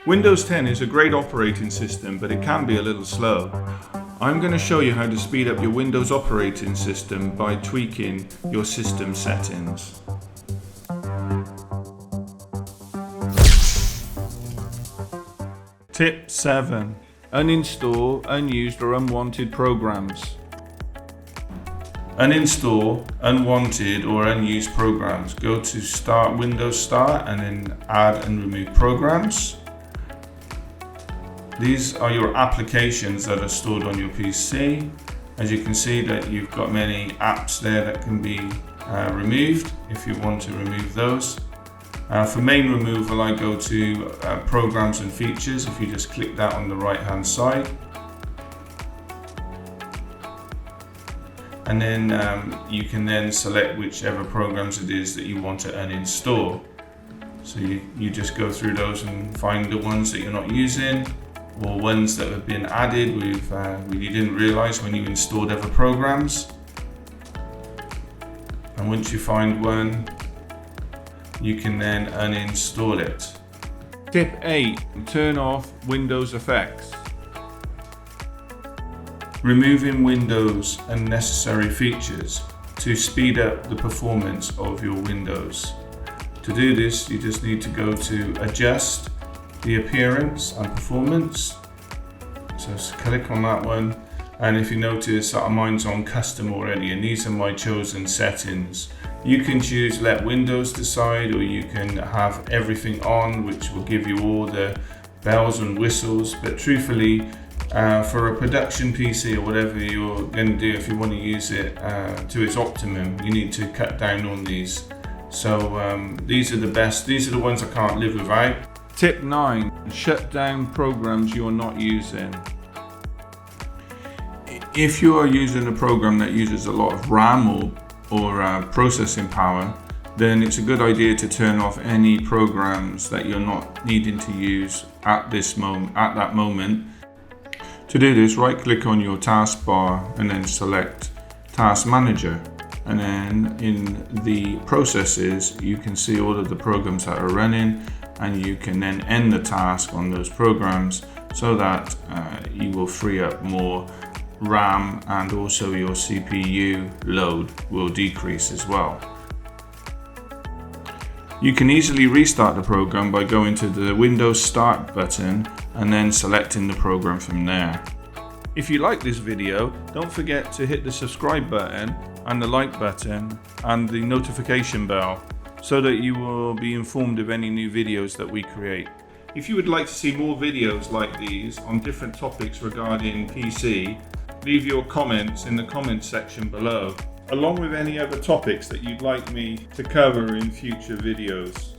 Windows 10 is a great operating system, but it can be a little slow. I'm going to show you how to speed up your Windows operating system by tweaking your system settings. Tip 7. Uninstall unused or unwanted programs. Uninstall unwanted or unused programs. Go to Start, Windows Start, and then Add and Remove Programs. These are your applications that are stored on your PC. As you can see that you've got many apps there that can be removed if you want to remove those. For main removal, I go to Programs and Features. If you just click that on the right hand side, and then you can then select whichever programs it is that you want to uninstall. So you just go through those and find the ones that you're not using, or ones that have been added you didn't realize when you installed other programs. And once you find one, you can then uninstall it. Tip 8. Turn off Windows effects. Removing Windows unnecessary features to speed up the performance of your Windows. To do this, you just need to go to Adjust, the Appearance and Performance. So click on that one, and if you notice that mine's on Custom already, and these are my chosen settings. You can choose Let Windows Decide, or you can have everything on, which will give you all the bells and whistles. But truthfully, for a production PC or whatever you're going to do, if you want to use it to its optimum, you need to cut down on these. So these are the best. These are the ones I can't live without. Tip 9. Shut down programs you're not using. If you are using a program that uses a lot of RAM or processing power, then it's a good idea to turn off any programs that you're not needing to use at that moment. To do this, right click on your taskbar and then select Task Manager, and then in the processes you can see all of the programs that are running, and you can then end the task on those programs so that you will free up more RAM, and also your CPU load will decrease as well. You can easily restart the program by going to the Windows Start button and then selecting the program from there. If you like this video, don't forget to hit the subscribe button and the like button and the notification bell so that you will be informed of any new videos that we create. If you would like to see more videos like these on different topics regarding PC, leave your comments in the comments section below, along with any other topics that you'd like me to cover in future videos.